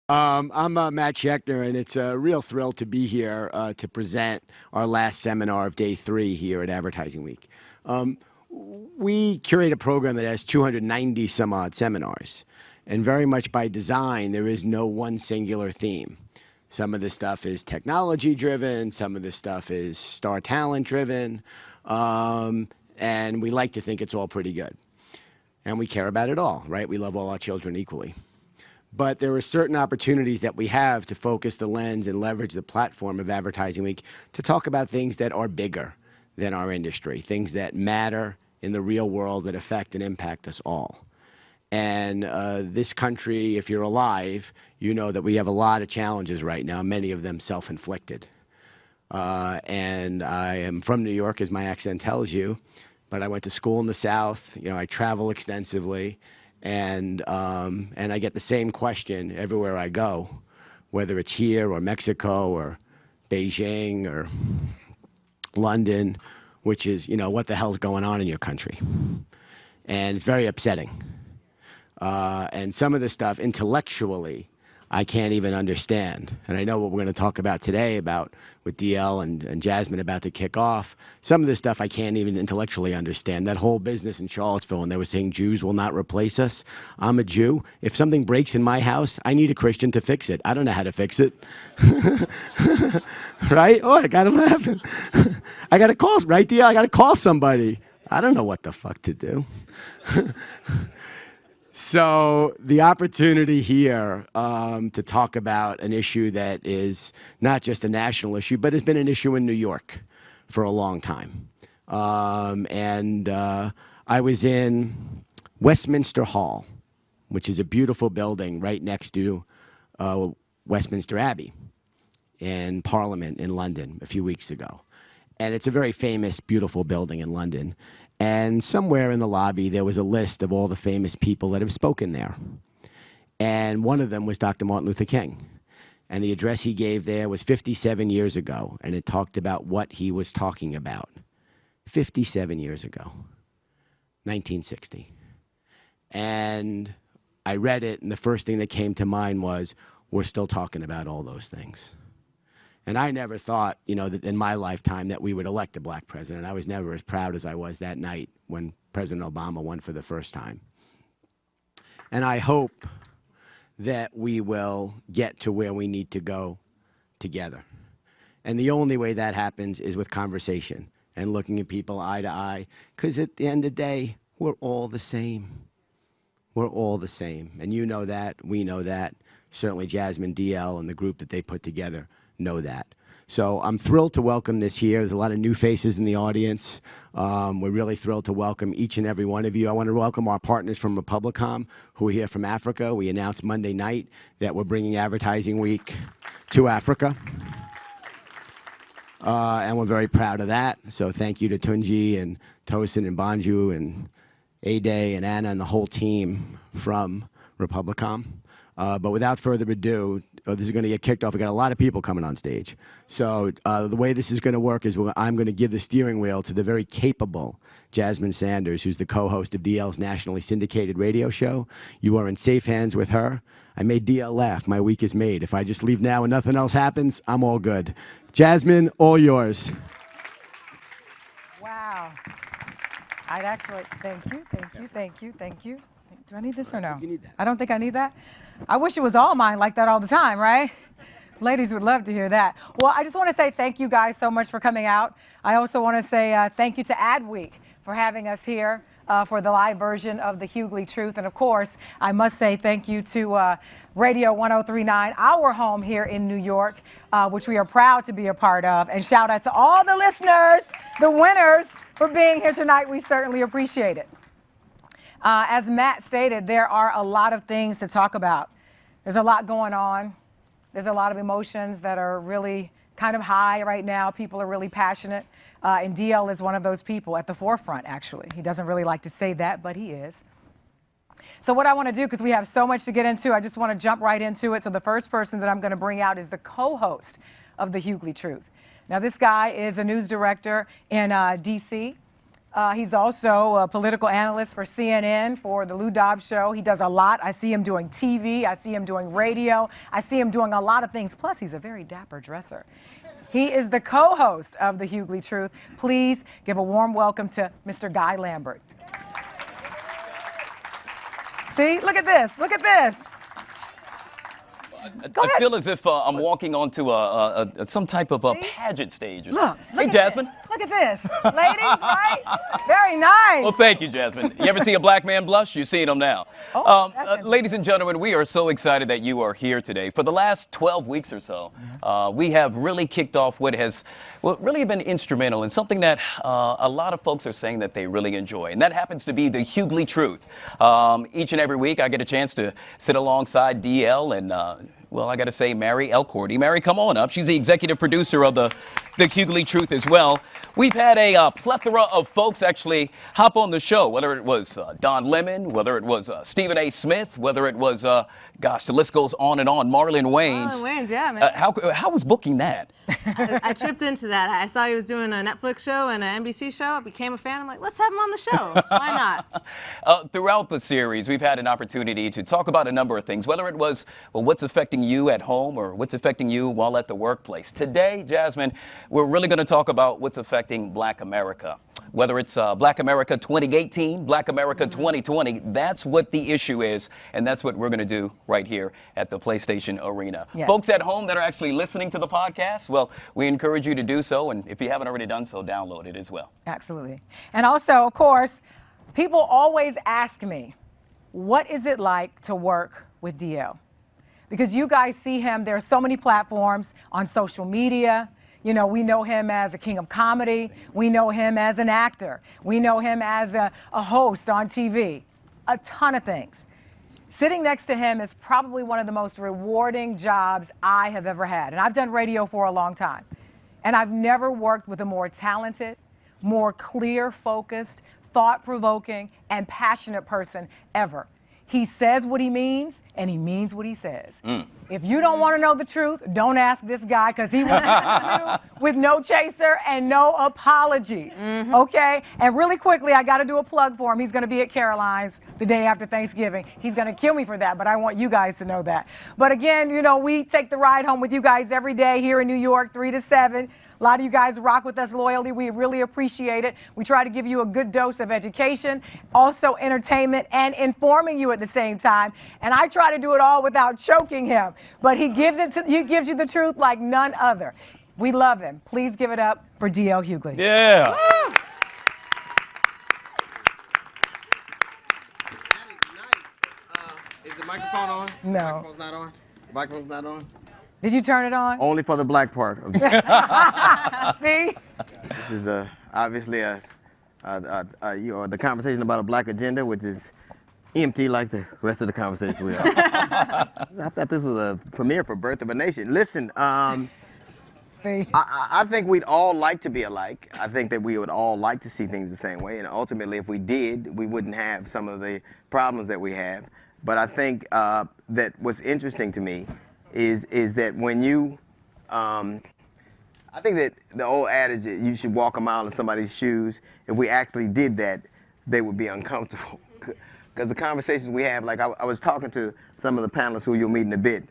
I'm Matt Schechter, and it's a real thrill to be here to present our last seminar of day 3 here at Advertising Week. We curate a program that has 290 some odd seminars, and very much by design, there is no one singular theme. Some of the stuff is technology driven, some of the stuff is star talent driven, and we like to think it's all pretty good. And we care about it all, right? We love all our children equally. But there are certain opportunities that we have to focus the lens and leverage the platform of Advertising Week to talk about things that are bigger than our industry, things that matter in the real world that affect and impact us all. And this country, if you're alive, you know that we have a lot of challenges right now, many of them self-inflicted. And I am from New York, as my accent tells you, but I went to school in the South. You know, I travel extensively. And I get the same question everywhere I go, whether it's here or Mexico or Beijing or London, which is, you know, what the hell's going on in your country? And it's very upsetting. And some of the stuff intellectually I can't even understand. And I know what we're going to talk about today about with DL and Jasmine about to kick off. Some of this stuff I can't even intellectually understand. That whole business in Charlottesville, and they were saying Jews will not replace us. I'm a Jew. If something breaks in my house, I need a Christian to fix it. I don't know how to fix it. Right? Oh, I got to laugh. I got to call, right, DL? I got to call somebody. I don't know what the fuck to do. So the opportunity here to talk about an issue that is not just a national issue, but has been an issue in New York for a long time. I was in Westminster Hall, which is a beautiful building right next to Westminster Abbey in Parliament in London a few weeks ago. And it's a very famous, beautiful building in London. And somewhere in the lobby, there was a list of all the famous people that have spoken there. And one of them was Dr. Martin Luther King. And the address he gave there was 57 years ago. And it talked about what he was talking about. 57 years ago. 1960. And I read it, and the first thing that came to mind was, we're still talking about all those things. And I never thought, you know, that in my lifetime that we would elect a black president. I was never as proud as I was that night when President Obama won for the first time. And I hope that we will get to where we need to go together. And the only way that happens is with conversation and looking at people eye to eye. Because at the end of the day, we're all the same. We're all the same. And you know that. We know that. Certainly Jasmine, DL, and the group that they put together know that. So I'm thrilled to welcome this here. There's a lot of new faces in the audience. We're really thrilled to welcome each and every one of you. I want to welcome our partners from Republicom, who are here from Africa. We announced Monday night that we're bringing Advertising Week to Africa. And we're very proud of that. So thank you to Tunji and Tosin and Banju and Ade and Anna and the whole team from Republicom. But without further ado, this is going to get kicked off. We've got a lot of people coming on stage. So the way this is going to work is I'm going to give the steering wheel to the very capable Jasmine Sanders, who's the co-host of DL's nationally syndicated radio show. You are in safe hands with her. I made DL laugh. My week is made. If I just leave now and nothing else happens, I'm all good. Jasmine, all yours. Wow. I'd actually, thank you. Do I need this or no? You need that. I don't think I need that. I wish it was all mine like that all the time, right? Ladies would love to hear that. Well, I just want to say thank you guys so much for coming out. I also want to say thank you to Adweek for having us here for the live version of the Hughley Truth. And of course, I must say thank you to Radio 1039, our home here in New York, which we are proud to be a part of. And shout out to all the listeners, the winners, for being here tonight. We certainly appreciate it. As Matt stated, there are a lot of things to talk about. There's a lot going on. There's a lot of emotions that are really kind of high right now. People are really passionate. And DL is one of those people at the forefront, actually. He doesn't really like to say that, but he is. So what I want to do, because we have so much to get into, I just want to jump right into it. So the first person that I'm going to bring out is the co-host of the Hughley Truth. Now, this guy is a news director in D.C. He's also a political analyst for CNN, for the Lou Dobbs Show. He does a lot. I see him doing TV. I see him doing radio. I see him doing a lot of things. Plus, he's a very dapper dresser. He is the co-host of The Hughley Truth. Please give a warm welcome to Mr. Guy Lambert. See? Look at this. Look at this. I feel as if I'm walking onto some type of a pageant stage or something. Look Hey, Jasmine. This. Look at this. Ladies, right? Very nice. Well, thank you, Jasmine. You ever see a black man blush? You're seeing him now. Ladies and gentlemen, we are so excited that you are here today. For the last 12 weeks or so, we have really kicked off what has really been instrumental and something that a lot of folks are saying that they really enjoy, and that happens to be the Hughley Truth. Each and every week, I get a chance to sit alongside DL and well, I got to say, Mary Elcordy. Mary, come on up. She's the executive producer of the Hughley Truth as well. We've had a plethora of folks actually hop on the show, whether it was Don Lemon, whether it was Stephen A. Smith, whether it was, gosh, the list goes on and on, Marlon Wayans. Marlon Wayans, yeah, man. How was booking that? I tripped into that. I saw he was doing a Netflix show and an NBC show. I became a fan. I'm like, let's have him on the show. Why not? Throughout the series, we've had an opportunity to talk about a number of things, whether it was, well, what's affecting you at home or what's affecting you while at the workplace. Today, Jasmine, we're really going to talk about what's affecting Black America. Whether it's Black America 2018, Black America 2020, that's what the issue is, and that's what we're going to do right here at the PlayStation Arena. Yes. Folks at home that are actually listening to the podcast, well, we encourage you to do so, and if you haven't already done so, download it as well. Absolutely. And also, of course, people always ask me, what is it like to work with DL? Because you guys see him, there are so many platforms on social media. You know, we know him as a king of comedy. We know him as an actor. We know him as a host on TV. A ton of things. Sitting next to him is probably one of the most rewarding jobs I have ever had. And I've done radio for a long time. And I've never worked with a more talented, more clear-focused, thought-provoking, and passionate person ever. He says what he means, and he means what he says. If you don't want to know the truth, don't ask this guy, because he will answer you with no chaser and no apologies. Okay? And really quickly, I got to do a plug for him. He's going to be at Caroline's the day after Thanksgiving. He's going to kill me for that, but I want you guys to know that. But again, you know, we take the ride home with you guys every day here in New York, 3 to 7. A lot of you guys rock with us loyally. We really appreciate it. We try to give you a good dose of education, also entertainment, and informing you at the same time. And I try to do it all without choking him. But he gives you the truth like none other. We love him. Please give it up for DL Hughley. Yeah. Woo! Is the microphone on? No. The microphone's not on? The microphone's not on? Did you turn it on? Only for the black part. Of See? This is obviously the conversation about a black agenda, which is empty like the rest of the conversation we have. I thought this was a premiere for Birth of a Nation. Listen, See? I think we'd all like to be alike. I think that we would all like to see things the same way, and ultimately, if we did, we wouldn't have some of the problems that we have. But I think that what's interesting to me is that when you, I think that the old adage that you should walk a mile in somebody's shoes, if we actually did that, they would be uncomfortable. Because the conversations we have, like I was talking to some of the panelists who you'll meet in a bit,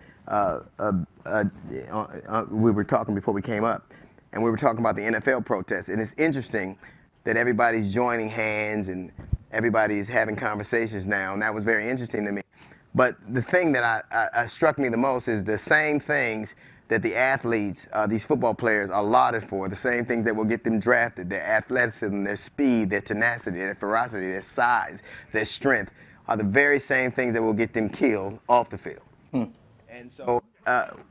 we were talking before we came up, and we were talking about the NFL protests, and it's interesting that everybody's joining hands and everybody's having conversations now, and that was very interesting to me. But the thing that struck me the most is the same things that the athletes, these football players, are lauded for, the same things that will get them drafted, their athleticism, their speed, their tenacity, their ferocity, their size, their strength, are the very same things that will get them killed off the field. And so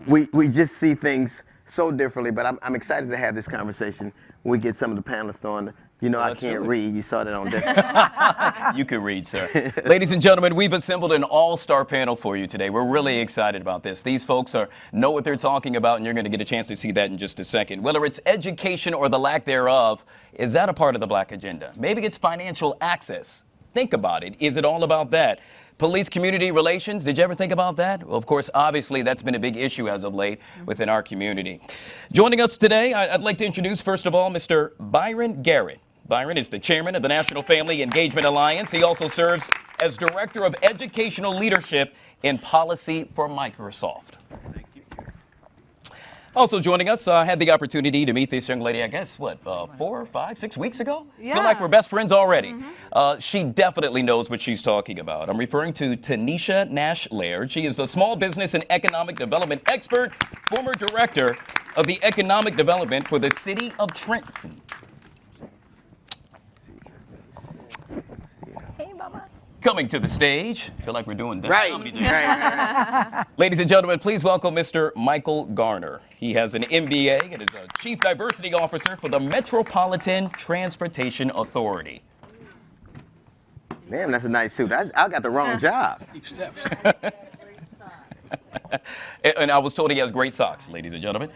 we just see things so differently, but I'm excited to have this conversation when we get some of the panelists on. You know, I can't read. You saw that on deck. You can read, sir. Ladies and gentlemen, we've assembled an all-star panel for you today. We're really excited about this. These folks know what they're talking about, and you're going to get a chance to see that in just a second. Whether it's education or the lack thereof, is that a part of the black agenda? Maybe it's financial access. Think about it. Is it all about that? Police-community relations, did you ever think about that? Well, of course, obviously, that's been a big issue as of late within our community. Joining us today, I'd like to introduce, first of all, Mr. Byron Garrett. Byron is the chairman of the National Family Engagement Alliance. He also serves as Director of Educational Leadership and Policy for Microsoft. Also joining us, I had the opportunity to meet this young lady, I guess, 4, 5, 6 weeks ago? Yeah. Feel like we're best friends already. She definitely knows what she's talking about. I'm referring to Tanisha Nash-Laird. She is a small business and economic development expert, former director of the economic development for the city of Trenton. Hey, Mama. Coming to the stage, feel like we're doing that. Right. Ladies and gentlemen, please welcome Mr. Michael Garner. He has an MBA and is a Chief Diversity Officer for the Metropolitan Transportation Authority. Man, that's a nice suit. I got the wrong job. And I was told he has great socks, ladies and gentlemen.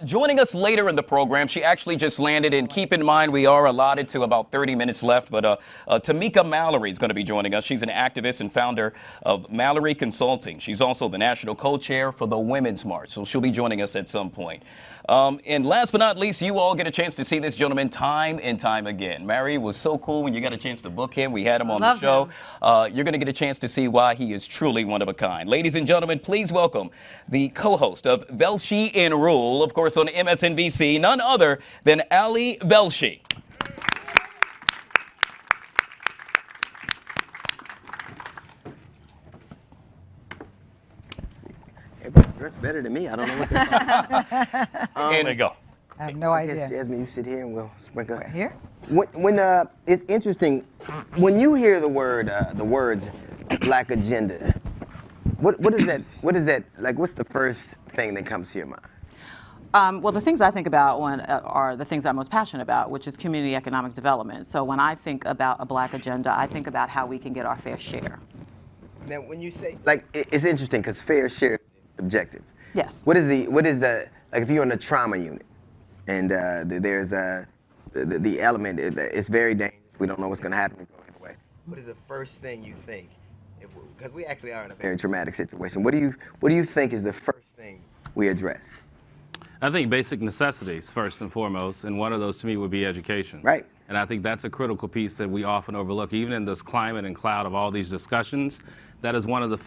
Joining us later in the program, she actually just landed, and keep in mind we are allotted to about 30 minutes left, but Tamika Mallory is going to be joining us. She's an activist and founder of Mallory Consulting. She's also the national co-chair for the Women's March, so she'll be joining us at some point. And last but not least, you all get a chance to see this gentleman time and time again. Mary was so cool when you got a chance to book him. We had him on the show. You're going to get a chance to see why he is truly one of a kind. Ladies and gentlemen, please welcome the co-host of Velshi in Rule, of course, on MSNBC, none other than Ali Velshi. Everybody dressed better than me. I don't know what they're talking Here they go. I have no idea. Jasmine, you sit here and we'll sprinkle. Here? When it's interesting, when you hear the words Black Agenda, what is that like? What's the first thing that comes to your mind? Well, the things I think about are the things I'm most passionate about, which is community economic development. So when I think about a Black agenda, I think about how we can get our fair share. Now, when you say, like, it's interesting because fair share is objective. Yes. What is the like if you're in a trauma unit and there's the element, it's very dangerous. We don't know what's going to happen going away. What is the first thing you think? Because we actually are in a very traumatic situation. What do you think is the first thing we address? I think basic necessities first and foremost, and one of those to me would be education. Right. And I think that's a critical piece that we often overlook, even in this climate and cloud of all these discussions. That is one of the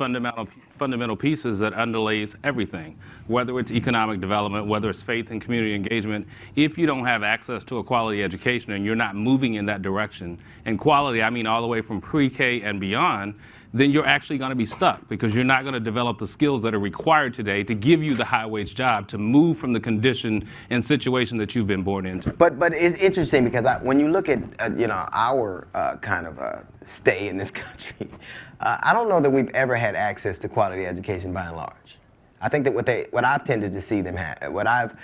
fundamental pieces that underlays everything, whether it's economic development, whether it's faith and community engagement. If you don't have access to a quality education and you're not moving in that direction, and quality, I mean all the way from pre-K and beyond, then you're actually going to be stuck because you're not going to develop the skills that are required today to give you the high-wage job to move from the condition and situation that you've been born into. But it's interesting because when you look at our kind of stay in this country, I don't know that we've ever had access to quality education by and large. I think that what I've tended to see them have, what I've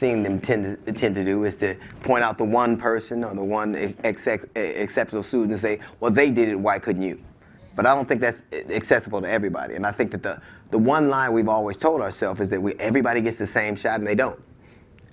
seen them tend to do is to point out the one person or the one exceptional student and say, well, they did it, why couldn't you? But I don't think that's accessible to everybody. And I think that the one line we've always told ourselves is that everybody gets the same shot, and they don't.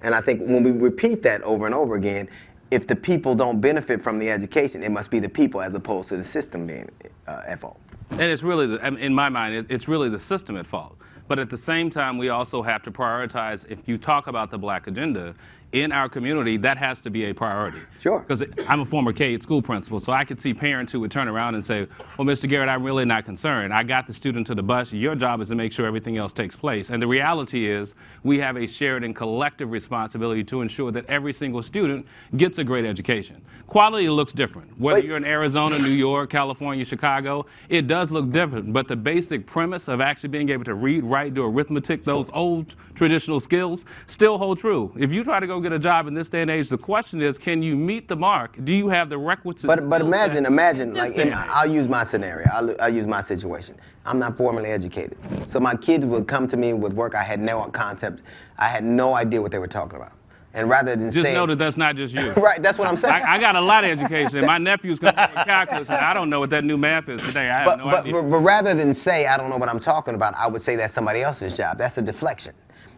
And I think when we repeat that over and over again, if the people don't benefit from the education, it must be the people as opposed to the system being at fault. And it's really, in my mind, it's really the system at fault. But at the same time, we also have to prioritize, if you talk about the Black agenda, in our community, that has to be a priority. Sure. Because I'm a former K-8 school principal, so I could see parents who would turn around and say, well, Mr. Garrett, I'm really not concerned. I got the student to the bus. Your job is to make sure everything else takes place. And the reality is we have a shared and collective responsibility to ensure that every single student gets a great education. Quality looks different. Whether you're in Arizona, New York, California, Chicago, it does look different. But the basic premise of actually being able to read, write, do arithmetic, those old traditional skills, still hold true. If you try to go get a job in this day and age, the question is, can you meet the mark? Do you have the requisite But imagine, like, I'll use my scenario. I'll use my situation. I'm not formally educated. So my kids would come to me with work I had no concept. I had no idea what they were talking about. And rather than just know that that's not just you. Right, that's what I'm saying. I got a lot of education. My nephew's coming with calculus, and I don't know what that new math is today. I have no idea. But rather than say I don't know what I'm talking about, I would say that's somebody else's job. That's a deflection.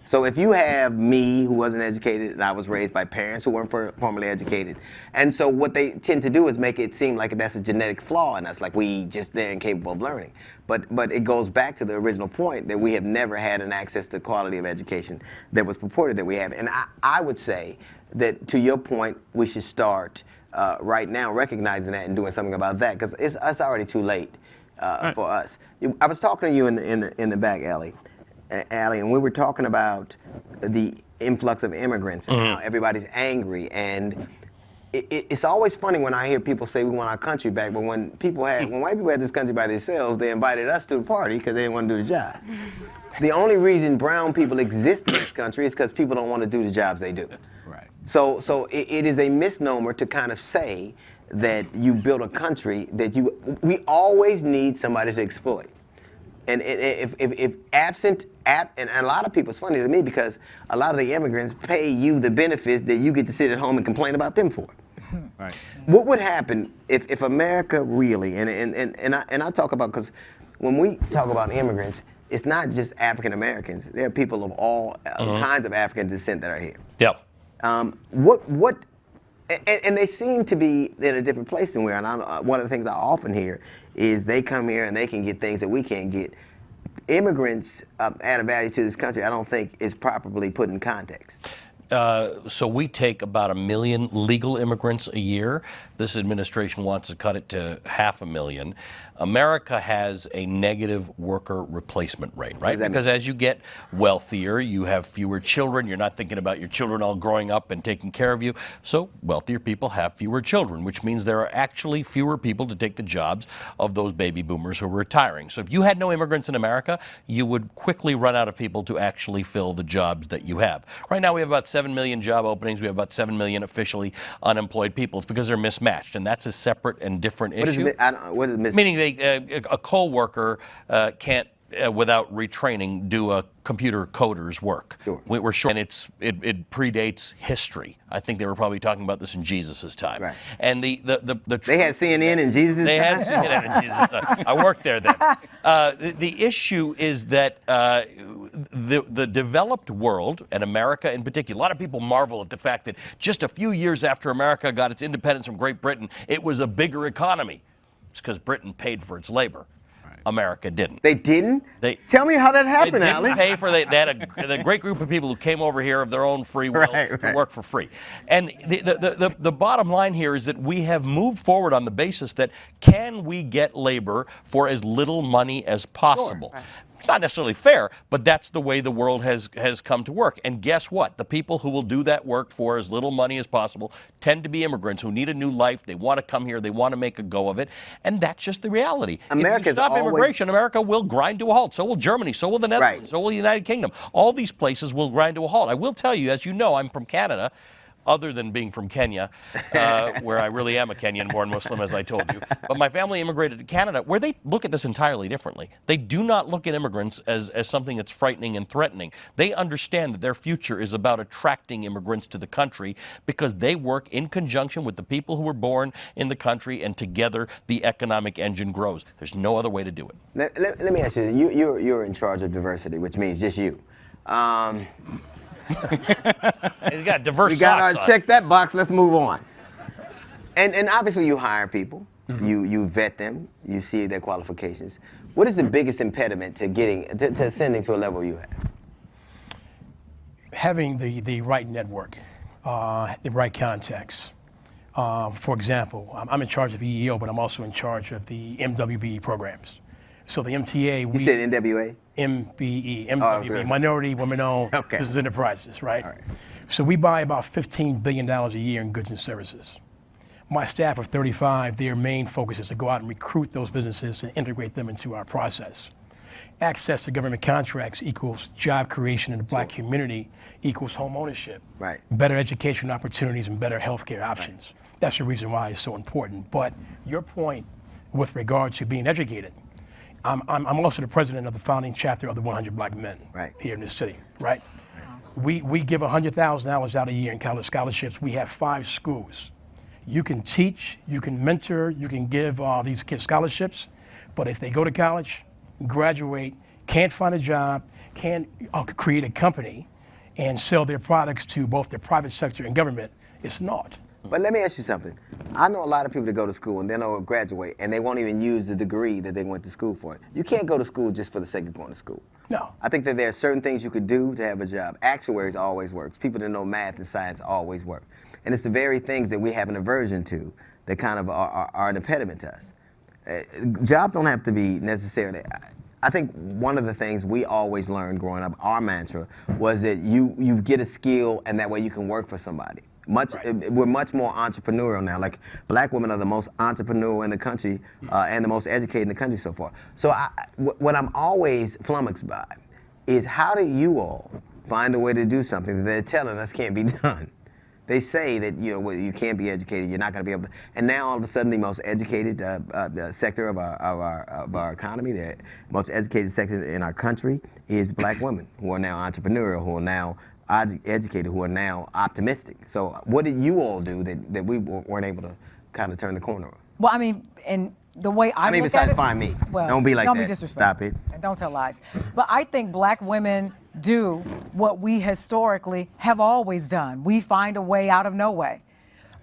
So if you have me who wasn't educated and I was raised by parents who weren't formally educated, and so what they tend to do is make it seem like that's a genetic flaw in us, like we just they're incapable of learning. But it goes back to the original point that we have never had an access to quality of education that was purported that we have. And I would say that, to your point, we should start right now recognizing that and doing something about that, because it's already too late for us. I was talking to you in the back alley, and we were talking about the influx of immigrants and how everybody's angry. And it's always funny when I hear people say we want our country back, but when white people had this country by themselves, they invited us to the party because they didn't want to do the job. The only reason brown people exist in this country is because people don't want to do the jobs they do. Right. So it is a misnomer to kind of say that you build a country that we always need somebody to exploit. And if absent, and a lot of people, it's funny to me because a lot of the immigrants pay you the benefits that you get to sit at home and complain about them for. Right. What would happen if America really, and I talk about, because when we talk about immigrants, it's not just African Americans. There are people of all kinds of African descent that are here. Yep. And they seem to be in a different place than we are. And one of the things I often hear is they come here and they can get things that we can't get. Immigrants add a value to this country I don't think is properly put in context. So we take about 1 million legal immigrants a year. This administration wants to cut it to 500,000. America has a negative worker replacement rate, right? Because as you get wealthier, you have fewer children. You're not thinking about your children all growing up and taking care of you. So wealthier people have fewer children, which means there are actually fewer people to take the jobs of those baby boomers who are retiring. So if you had no immigrants in America, you would quickly run out of people to actually fill the jobs that you have. Right now we have about 7 million job openings. We have about 7 million officially unemployed people. It's because they're mismatched, and that's a separate and different issue. What is mismatched? Meaning a coal worker can't, without retraining, do a computer coder's work. Sure. We're short, and it predates history. I think they were probably talking about this in Jesus' time. Right. And they had CNN in Jesus' time? They had CNN in Jesus' time. I worked there then. The issue is that the developed world, and America in particular, a lot of people marvel at the fact that just a few years after America got its independence from Great Britain, it was a bigger economy. It's because Britain paid for its labor. America didn't. They didn't? Tell me how that happened, Ali. They didn't pay for they had a great group of people who came over here of their own free will to work for free. And the bottom line here is that we have moved forward on the basis that can we get labor for as little money as possible? Sure. It's not necessarily fair, but that's the way the world has come to work. And guess what? The people who will do that work for as little money as possible tend to be immigrants who need a new life. They want to come here. They want to make a go of it. And that's just the reality. If you stop immigration, America will grind to a halt. So will Germany. So will the Netherlands. So will the United Kingdom. All these places will grind to a halt. I will tell you, as you know, I'm from Canada. Other than being from Kenya, where I really am a Kenyan-born Muslim, as I told you. But my family immigrated to Canada, where they look at this entirely differently. They do not look at immigrants as something that's frightening and threatening. They understand that their future is about attracting immigrants to the country because they work in conjunction with the people who were born in the country, and together the economic engine grows. There's no other way to do it. Let me ask you, you're in charge of diversity, which means just you. He's got diverse We got to check that box. Let's move on. And obviously you hire people. You vet them. You see their qualifications. What is the biggest impediment to getting to ascending to a level you have? Having the right network, the right contacts. For example, I'm in charge of EEO, but I'm also in charge of the MWBE programs. So the MTA, you said NWA? MWBE, Minority Women-Owned Business Enterprises, right? All right? So we buy about $15 billion a year in goods and services. My staff of 35, their main focus is to go out and recruit those businesses and integrate them into our process. Access to government contracts equals job creation in the black community equals home ownership, better education opportunities, and better health care options. That's the reason why it's so important. But your point with regard to being educated, I'm also the president of the founding chapter of the 100 Black Men here in this city, right? We give $100,000 out a year in college scholarships. We have 5 schools. You can teach, you can mentor, you can give these kids scholarships, but if they go to college, graduate, can't find a job, can't create a company and sell their products to both the private sector and government, it's not. But let me ask you something. I know a lot of people that go to school and then they'll graduate and they won't even use the degree that they went to school for. You can't go to school just for the sake of going to school. No. I think that there are certain things you could do to have a job. Actuaries always works. People that know math and science always work. And it's the very things that we have an aversion to that kind of are an impediment to us. Jobs don't have to be necessarily... I think one of the things we always learned growing up, our mantra, was that you get a skill and that way you can work for somebody. We're much more entrepreneurial now. Like, black women are the most entrepreneurial in the country and the most educated in the country so far. So what I'm always flummoxed by is how do you all find a way to do something that they're telling us can't be done? They say that you can't be educated, you're not going to be able to, and now all of a sudden the most educated sector of our economy, the most educated sector in our country is black women who are now entrepreneurial, who are now educated, who are now optimistic. So what did you all do that we weren't able to kind of turn the corner on? Well, I mean, and the way I look besides at it, find me. Well, don't be like don't that. Be disrespectful. Stop it. And don't tell lies. But I think black women do what we historically have always done. We find a way out of no way.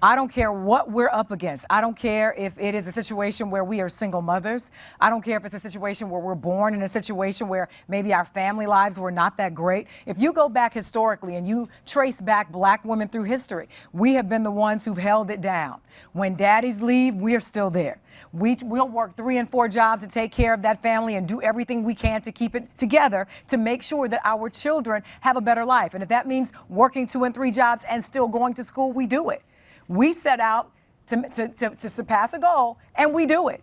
I don't care what we're up against. I don't care if it is a situation where we are single mothers. I don't care if it's a situation where we're born in a situation where maybe our family lives were not that great. If you go back historically and you trace back black women through history, we have been the ones who've held it down. When daddies leave, we're still there. We'll work 3 and 4 jobs to take care of that family and do everything we can to keep it together to make sure that our children have a better life. And if that means working 2 and 3 jobs and still going to school, we do it. We set out to surpass a goal, and we do it.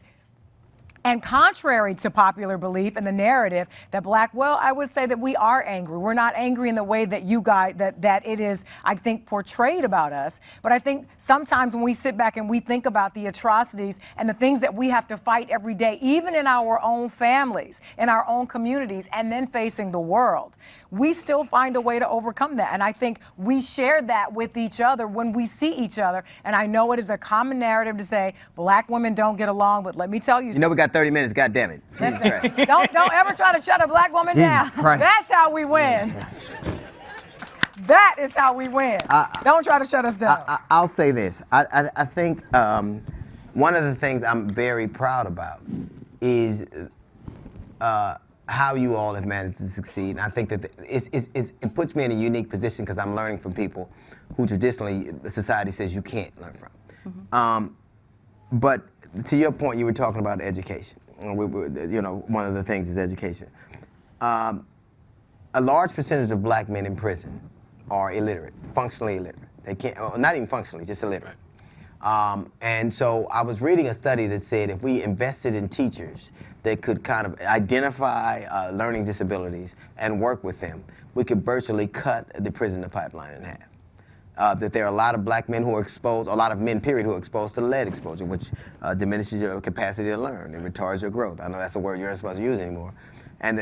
And contrary to popular belief and the narrative that I would say that we are angry. We're not angry in the way that you guys, that it is, I think, portrayed about us. But I think sometimes when we sit back and we think about the atrocities and the things that we have to fight every day, even in our own families, in our own communities, and then facing the world, we still find a way to overcome that. And I think we share that with each other when we see each other. And I know it is a common narrative to say black women don't get along, but let me tell you. You know we got 30 minutes, God damn it. Don't ever try to shut a black woman down. That's how we win. That is how we win. Don't try to shut us down. I'll say this. I think one of the things I'm very proud about is how you all have managed to succeed. And I think that it puts me in a unique position because I'm learning from people who traditionally society says you can't learn from. Mm-hmm. But to your point, you were talking about education. One of the things is education. A large percentage of black men in prison are illiterate, functionally illiterate. They can't, not even functionally, just illiterate. And so I was reading a study that said if we invested in teachers that could kind of identify learning disabilities and work with them, we could virtually cut the prison pipeline in half. That there are a lot of black men who are exposed, a lot of men, period, who are exposed to lead exposure, which diminishes your capacity to learn. It retards your growth. I know that's a word you're not supposed to use anymore. And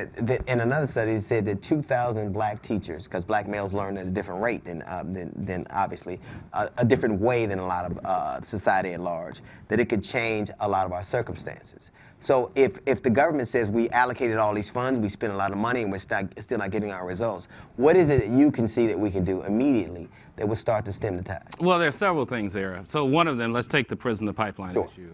in another study, it said that 2,000 black teachers, because black males learn at a different rate than obviously, a different way than a lot of society at large, that it could change a lot of our circumstances. So if the government says we allocated all these funds, we spent a lot of money, and we're still not getting our results, what is it that you can see that we can do immediately that would start to stem the tide? Well, there are several things there. So one of them, let's take the prison to pipeline issue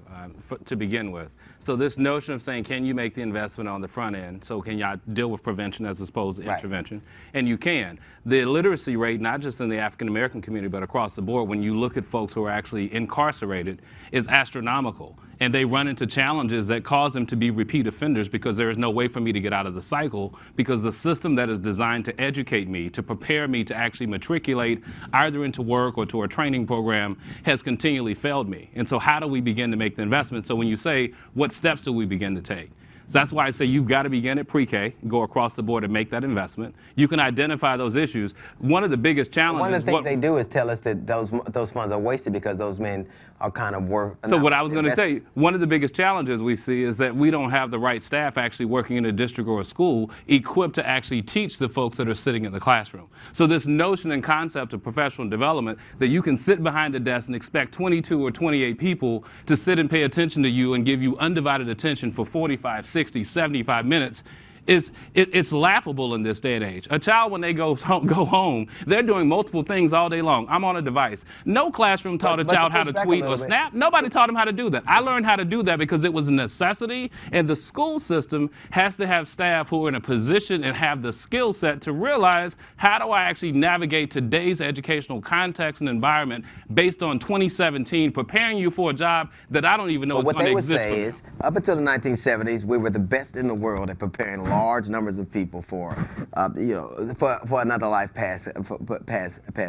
to begin with. So this notion of saying, can you make the investment on the front end? So can y'all deal with prevention as opposed to intervention? And you can. The illiteracy rate, not just in the African American community, but across the board, when you look at folks who are actually incarcerated, is astronomical. And they run into challenges that cause them to be repeat offenders because there is no way for me to get out of the cycle, because the system that is designed to educate me, to prepare me to actually matriculate either into work or to a training program has continually failed me. And so how do we begin to make the investment? So when you say, what steps do we begin to take? So that's why I say you've got to begin at pre-K, go across the board and make that investment. You can identify those issues. One of the biggest challenges... One of the things they do is tell us that those funds are wasted because those men are kind of worth... So what I was going to say, one of the biggest challenges we see is that we don't have the right staff actually working in a district or a school equipped to actually teach the folks that are sitting in the classroom. So this notion and concept of professional development that you can sit behind a desk and expect 22 or 28 people to sit and pay attention to you and give you undivided attention for 45, 60, 75 minutes it's laughable in this day and age. A child, when they go home, they're doing multiple things all day long. I'm on a device. No classroom taught a child how to tweet or snap. Nobody taught them how to do that. I learned how to do that because it was a necessity, and the school system has to have staff who are in a position and have the skill set to realize, how do I actually navigate today's educational context and environment based on 2017, preparing you for a job that I don't even know is going to exist. What they would say is, up until the 1970s, we were the best in the world at preparing large numbers of people for, for another life past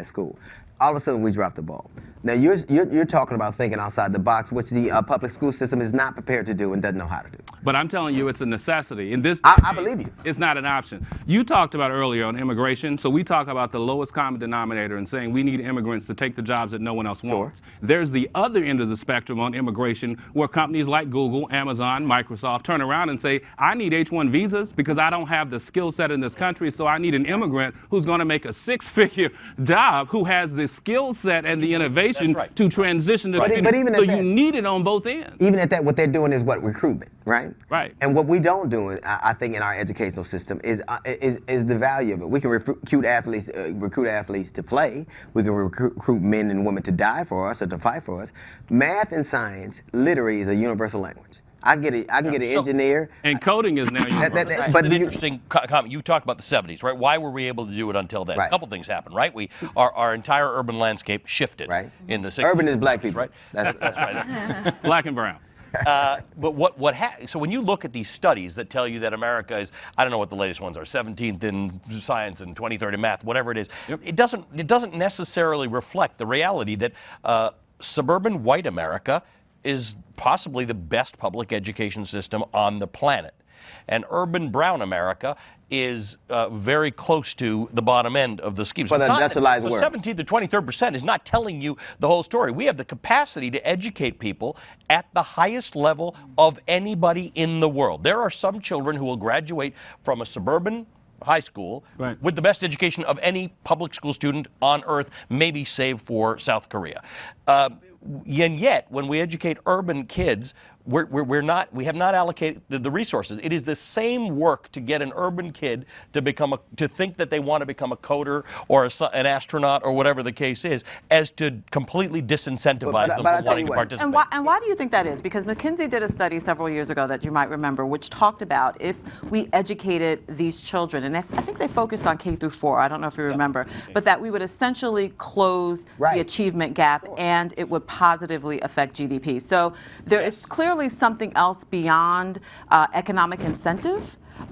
school. All of a sudden, we dropped the ball. Now, you're talking about thinking outside the box, which the public school system is not prepared to do and doesn't know how to do. But I'm telling you, it's a necessity. In this I believe you. It's not an option. You talked about earlier on immigration, so we talk about the lowest common denominator and saying we need immigrants to take the jobs that no one else wants. There's the other end of the spectrum on immigration, where companies like Google, Amazon, Microsoft turn around and say, I need H-1 visas because I don't have the skill set in this country, so I need an immigrant who's going to make a six-figure job, who has the skill set and the innovation to transition to the community. So you need it on both ends. Even at that, what they're doing is what? Recruitment, right? Right. And what we don't do, I think, in our educational system is the value of it. We can recruit athletes to play. We can recruit men and women to die for us or to fight for us. Math and science literally is a universal language. I can get an engineer. And coding is now universal. But an interesting comment. You talked about the 70s, right? Why were we able to do it until then? A couple things happened, right? Our entire urban landscape shifted in the 60s. Urban is black people. Right? That's right. Black and brown. But so when you look at these studies that tell you that America is, I don't know what the latest ones are, 17th in science and 23rd in math, whatever it is, it doesn't necessarily reflect the reality that suburban white America is possibly the best public education system on the planet. And urban brown America is very close to the bottom end of the scheme. So the industrialized world. 17th to 23rd% is not telling you the whole story. We have the capacity to educate people at the highest level of anybody in the world. There are some children who will graduate from a suburban high school with the best education of any public school student on earth, maybe save for South Korea. And yet, when we educate urban kids, we have not allocated the resources. It is the same work to get an urban kid to think that they want to become a coder or an astronaut or whatever the case is, as to completely disincentivize them from wanting to participate. And why do you think that is? Because McKinsey did a study several years ago that you might remember, which talked about if we educated these children, and I think they focused on K through 4, I don't know if you remember, but that we would essentially close the achievement gap, and it would positively affect GDP. So there is clearly something else beyond economic incentive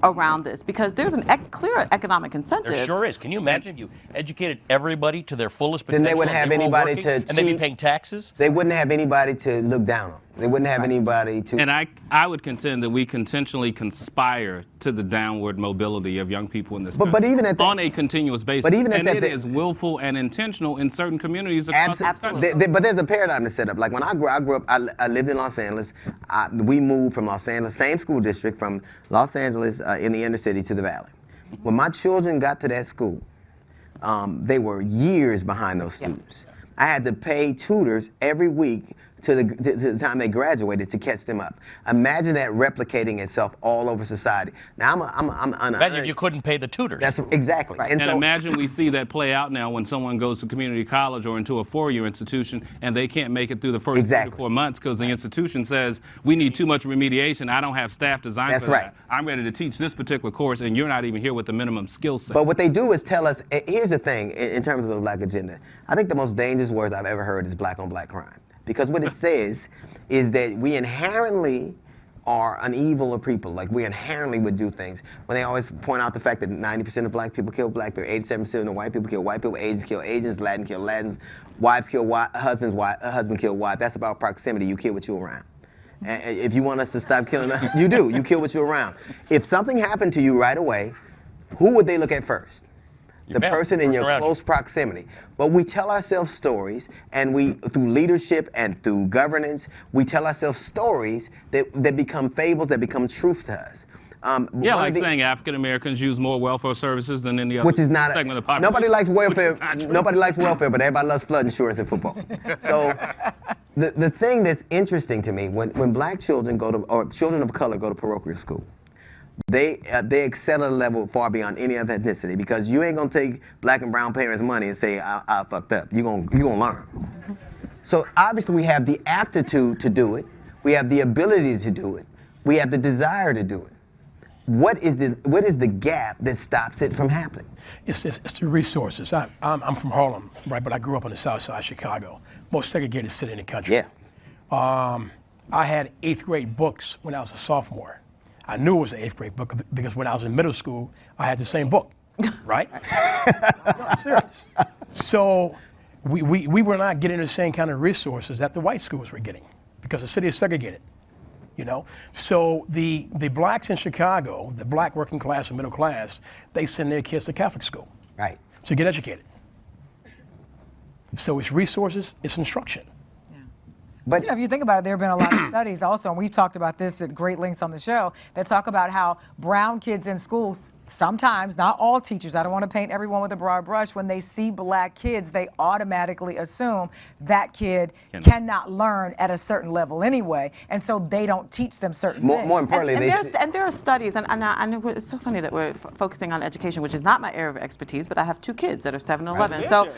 around this, because there's a clear economic incentive. There sure is. Can you imagine if you educated everybody to their fullest potential? Then they wouldn't have anybody to and they'd be paying taxes? They wouldn't have anybody to look down on. They wouldn't have anybody to... And I would contend that we intentionally conspire to the downward mobility of young people in this country. But even at that, on a continuous basis. But even and at it is willful and intentional in certain communities across the country. But there's a paradigm to set up. Like when I grew up, I lived in Los Angeles. We moved from Los Angeles, same school district, from Los Angeles in the inner city to the valley. When my children got to that school, they were years behind those students. I had to pay tutors every week to the time they graduated to catch them up. Imagine that replicating itself all over society. Now, imagine if you couldn't pay the tutors. That's exactly. And so, imagine we see that play out now when someone goes to community college or into a four-year institution and they can't make it through the first 3 to 4 months because the institution says, we need too much remediation, I don't have staff designed for that. I'm ready to teach this particular course and you're not even here with the minimum skill set. But what they do is tell us, here's the thing, in terms of the black agenda, I think the most dangerous words I've ever heard is black on black crime. Because what it says is that we inherently are an evil people. Like, we inherently would do things. When they always point out the fact that 90% of black people kill black people, 87% of white people kill white people, Asians kill Asians, Latin kill Latins, wives kill husbands, husband kill wife. That's about proximity. You kill what you're around. And if you want us to stop killing us, you do. You kill what you're around. If something happened to you right away, who would they look at first? The person in your close proximity. But we tell ourselves stories, and through leadership and through governance, we tell ourselves stories that become fables, that become truth to us. Like saying African Americans use more welfare services than any other segment of the population. Nobody likes welfare. Nobody likes welfare, but everybody loves flood insurance and football. So the thing that's interesting to me, when black children or children of color go to parochial school, they excel at a level far beyond any other ethnicity, because you ain't gonna take black and brown parents' money and say I fucked up. You gonna learn. So obviously we have the aptitude to do it. We have the ability to do it. We have the desire to do it. What is the gap that stops it from happening? It's the resources. I'm from Harlem, right? But I grew up on the south side of Chicago, most segregated city in the country. Yeah. I had 8th grade books when I was a sophomore. I knew it was an 8th grade book because when I was in middle school, I had the same book, right? No, I'm serious. So we were not getting the same kind of resources that the white schools were getting because the city is segregated. You know, so the blacks in Chicago, the black working class and middle class, they send their kids to Catholic school, right, to get educated. So it's resources, it's instruction. But you know, if you think about it, there have been a lot of studies also, and we've talked about this at great lengths on the show, that talk about how brown kids in schools, sometimes, not all teachers, I don't want to paint everyone with a broad brush, when they see black kids, they automatically assume that kid cannot learn at a certain level anyway, and so they don't teach them certain things. More importantly, and there are studies, and I know it's so funny that we're focusing on education, which is not my area of expertise, but I have 2 kids that are 7 and 11, so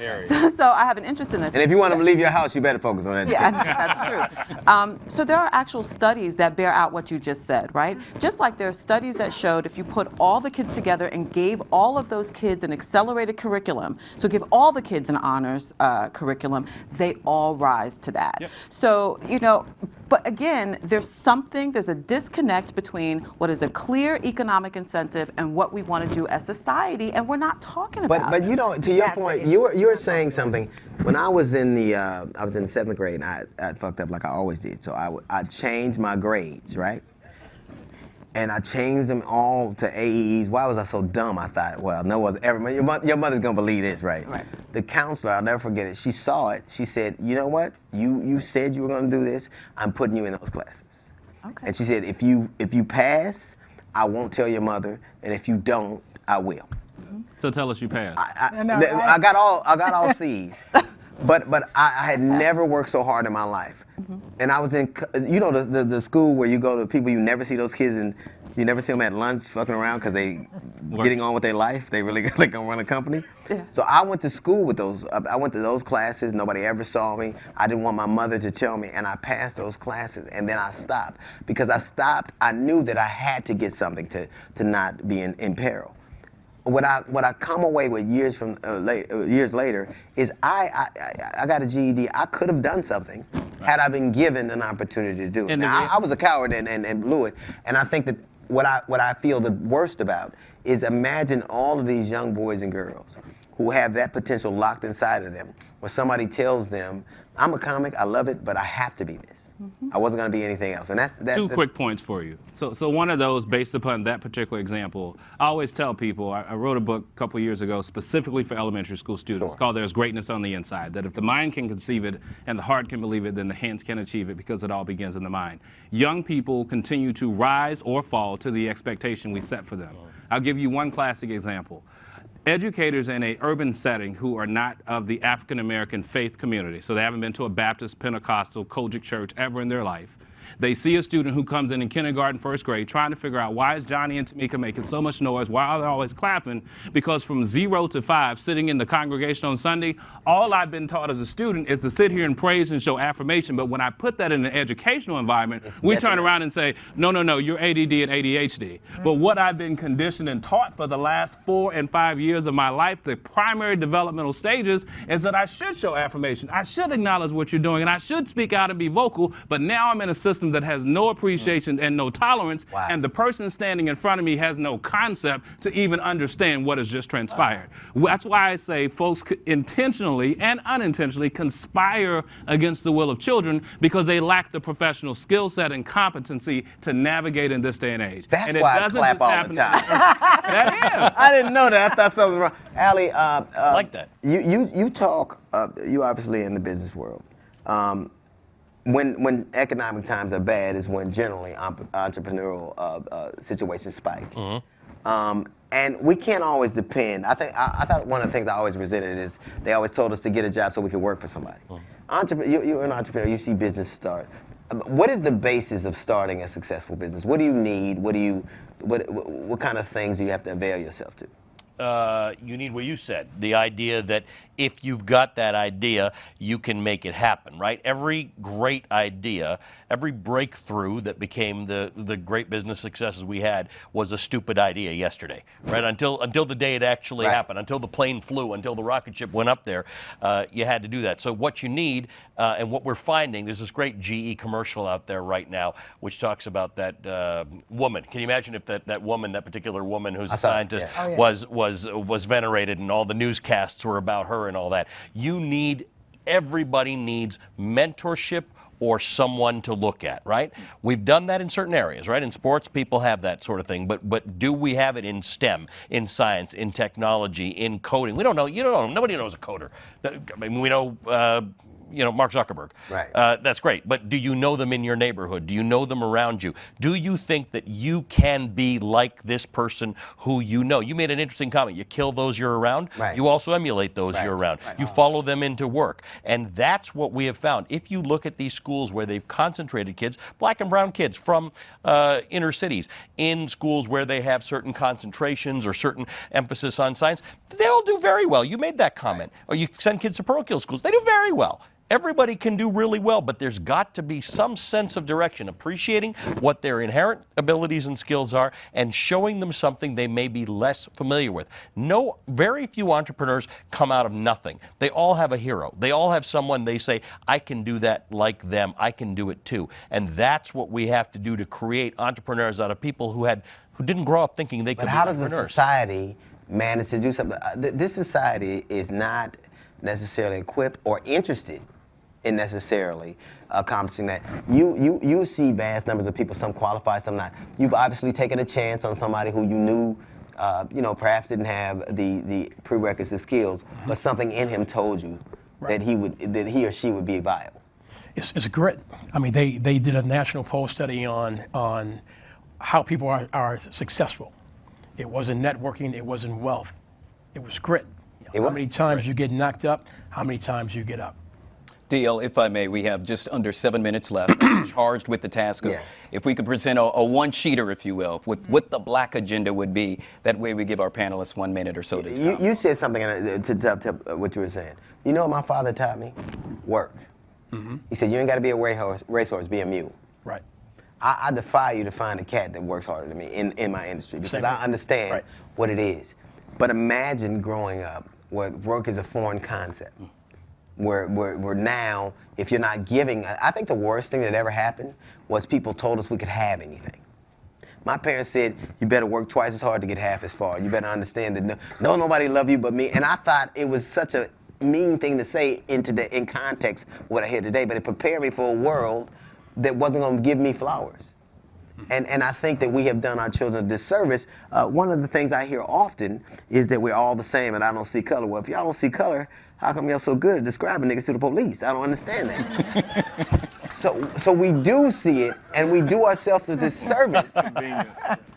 I have an interest in this. And if you want them to leave your house, you better focus on education. Yeah, that's true. So there are actual studies that bear out what you just said, right? Just like there are studies that showed if you put all the kids together and gave all of those kids an accelerated curriculum, so give all the kids an honors curriculum, they all rise to that. Yep. So, you know, but again, there's a disconnect between what is a clear economic incentive and what we want to do as society, and we're not talking about it. But you know, to your point, you were saying something. When I was in the 7th grade, and I fucked up like I always did. So I changed my grades, right? And I changed them all to AEs. Why was I so dumb? I thought, well, no one's ever. Your mother's gonna believe this, right? Right. The counselor, I'll never forget it. She saw it. She said, you know what? You said you were gonna do this. I'm putting you in those classes. Okay. And she said, if you pass, I won't tell your mother, and if you don't, I will. So tell us you passed. I got all C's. But I had never worked so hard in my life. And I was in, you know, the school where you go to people, you never see those kids, and you never see them at lunch fucking around because they getting on with their life. They really like gonna run a company. Yeah. So I went to school with those. I went to those classes. Nobody ever saw me. I didn't want my mother to tell me, and I passed those classes. And then I stopped because I knew that I had to get something to not be in peril. What I come away with years later is I got a GED. I could have done something had I been given an opportunity to do it. Now, I was a coward and blew it. And I think that what I feel the worst about is imagine all of these young boys and girls who have that potential locked inside of them, where somebody tells them, I'm a comic, I love it, but I have to be this. I wasn't going to be anything else. And that's 2 quick points for you. So one of those, based upon that particular example, I always tell people, I wrote a book a couple years ago specifically for elementary school students called There's Greatness on the Inside, that if the mind can conceive it and the heart can believe it, then the hands can achieve it, because it all begins in the mind. Young people continue to rise or fall to the expectation we set for them. I'll give you one classic example. Educators in an urban setting who are not of the African-American faith community, so they haven't been to a Baptist, Pentecostal, Kojic church ever in their life. They see a student who comes in kindergarten, 1st grade, trying to figure out why is Johnny and Tamika making so much noise, why are they always clapping? Because from 0 to 5, sitting in the congregation on Sunday, all I've been taught as a student is to sit here and praise and show affirmation. But when I put that in an educational environment, we turn around and say, no, you're ADD and ADHD. But what I've been conditioned and taught for the last 4 and 5 years of my life, the primary developmental stages, is that I should show affirmation. I should acknowledge what you're doing, and I should speak out and be vocal. But now I'm in a system that has no appreciation and no tolerance, and the person standing in front of me has no concept to even understand what has just transpired. That's why I say folks intentionally and unintentionally conspire against the will of children, because they lack the professional skill set and competency to navigate in this day and age. That's why I clap all the time. I didn't know that. I thought something was wrong. Allie, I like that. You talk, you obviously in the business world. When economic times are bad is when generally entrepreneurial situations spike. And we can't always depend. I thought one of the things I always resented is they always told us to get a job so we could work for somebody. You're an entrepreneur, you see business start. What is the basis of starting a successful business? What do you need? What kind of things do you have to avail yourself to? You need what you said, the idea that if you've got that idea, you can make it happen, right? Every great idea, every breakthrough that became the great business successes we had was a stupid idea yesterday, right? Until the day it actually happened, until the plane flew, until the rocket ship went up there, you had to do that. So what you need, and what we're finding, there's this great GE commercial out there right now, which talks about that woman. Can you imagine if that woman, that particular woman who's a scientist, was venerated and all the newscasts were about her and all that? Everybody needs mentorship or someone to look at, right? We've done that in certain areas, right? In sports, people have that sort of thing, but do we have it in STEM, in science, in technology, in coding? We don't know. You don't know. Nobody knows a coder. I mean, we know Mark Zuckerberg. Right. That's great. But do you know them in your neighborhood? Do you know them around you? Do you think that you can be like this person who you know? You made an interesting comment. You kill those you're around. Right. You also emulate those you're around. Right. You follow them into work. And that's what we have found. If you look at these schools where they've concentrated kids, black and brown kids from inner cities, in schools where they have certain concentrations or certain emphasis on science, they all do very well. You made that comment. Or you send kids to parochial schools. They do very well. Everybody can do really well, but there's got to be some sense of direction, appreciating what their inherent abilities and skills are and showing them something they may be less familiar with. Very few entrepreneurs come out of nothing. They all have a hero. They all have someone they say, I can do that like them. I can do it too. And that's what we have to do to create entrepreneurs out of people who didn't grow up thinking they could be entrepreneurs. But how does the society manage to do something? This society is not necessarily equipped or interested in necessarily accomplishing that. You see vast numbers of people, some qualify, some not. You've obviously taken a chance on somebody who you knew, perhaps didn't have the prerequisite skills, but something in him told you that he or she would be viable. It's grit. I mean, they did a national poll study on how people are successful. It wasn't networking, it wasn't wealth. It was grit. How many times you get knocked up, how many times you get up. DL, if I may, we have just under 7 minutes left, charged with the task of, if we could present a one-sheeter, if you will, with what the black agenda would be. That way we give our panelists 1 minute or so to You said something to what you were saying. You know what my father taught me? Work. He said, you ain't got to be a racehorse, be a mule. Right. I defy you to find a cat that works harder than me in my industry, because I understand what it is. But imagine growing up where work is a foreign concept. Where now, if you're not giving, I think the worst thing that ever happened was people told us we could have anything. My parents said, you better work twice as hard to get half as far. You better understand that nobody love you but me. And I thought it was such a mean thing to say in context what I hear today, but it prepared me for a world that wasn't going to give me flowers. And I think that we have done our children a disservice. One of the things I hear often is that we're all the same and I don't see color. Well, if y'all don't see color, how come y'all so good at describing niggas to the police? I don't understand that. So we do see it, and we do ourselves a disservice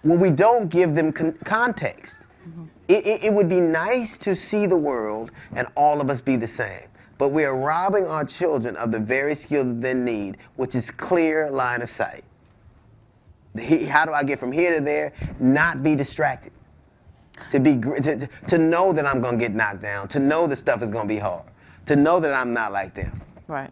when we don't give them context. It would be nice to see the world and all of us be the same. But we are robbing our children of the very skill that they need, which is clear line of sight. How do I get from here to there? Not be distracted. To know that I'm going to get knocked down, to know that stuff is going to be hard, to know that I'm not like them. Right.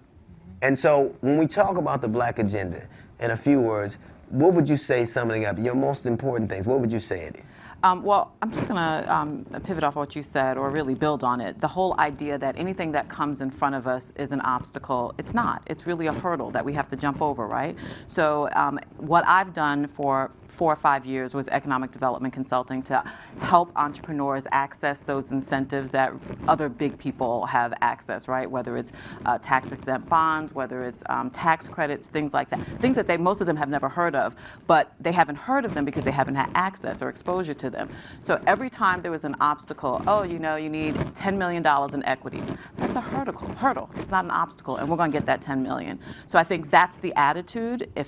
And so when we talk about the black agenda, in a few words, what would you say, summing up your most important things? What would you say, Eddie? Well, I'm just going to pivot off what you said, or really build on it. The whole idea that anything that comes in front of us is an obstacle. It's not. It's really a hurdle that we have to jump over, right? So what I've done for 4 or 5 years was economic development consulting to help entrepreneurs access those incentives that other big people have access, right? Whether it's tax-exempt bonds, whether it's tax credits, things like that. Things that most of them have never heard of, but they haven't heard of them because they haven't had access or exposure to them. So every time there was an obstacle, oh, you need $10 million in equity. That's a hurdle. It's not an obstacle, and we're going to get that $10 million. So I think that's the attitude. If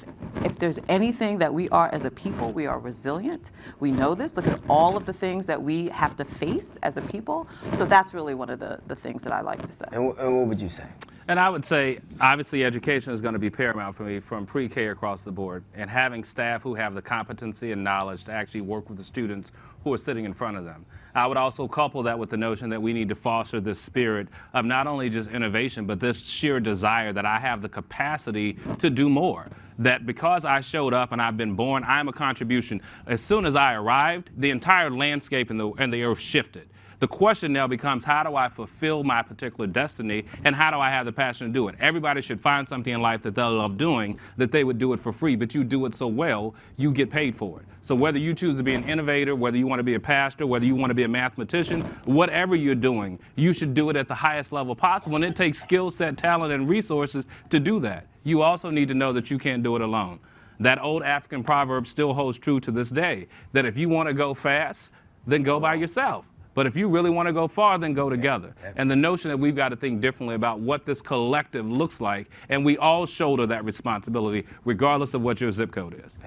there's anything that we are as a people people. We are resilient. We know this. Look at all of the things that we have to face as a people. So that's really one of the things that I like to say. And what would you say? And I would say, obviously, education is going to be paramount for me from pre-K across the board, and having staff who have the competency and knowledge to actually work with the students who are sitting in front of them. I would also couple that with the notion that we need to foster this spirit of not only just innovation, but this sheer desire that I have the capacity to do more. That because I showed up and I've been born, I'm a contribution. As soon as I arrived, the entire landscape and the earth shifted. The question now becomes, how do I fulfill my particular destiny, and how do I have the passion to do it? Everybody should find something in life that they love doing, that they would do it for free, but you do it so well, you get paid for it. So whether you choose to be an innovator, whether you want to be a pastor, whether you want to be a mathematician, whatever you're doing, you should do it at the highest level possible, and it takes skill set, talent, and resources to do that. You also need to know that you can't do it alone. That old African proverb still holds true to this day, that if you want to go fast, then go by yourself. But if you really want to go far, then go together. And the notion that we've got to think differently about what this collective looks like, and we all shoulder that responsibility, regardless of what your zip code is.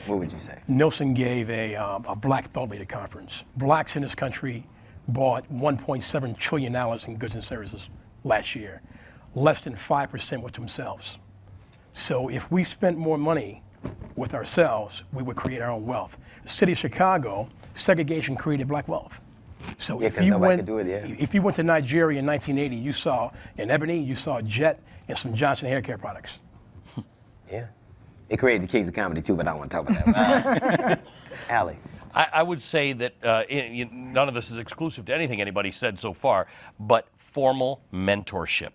What would you say? Nielsen gave a Black Thought Leader conference. Blacks in this country bought $1.7 trillion in goods and services last year. Less than 5% were to themselves. So if we spent more money with ourselves, we would create our own wealth. The city of Chicago, segregation created black wealth. So if you went to Nigeria in 1980, you saw in Ebony, you saw Jet and some Johnson hair care products. Yeah. It created the Kings of Comedy too, but I don't want to talk about that. Allie. I would say that none of this is exclusive to anything anybody said so far, but formal mentorship.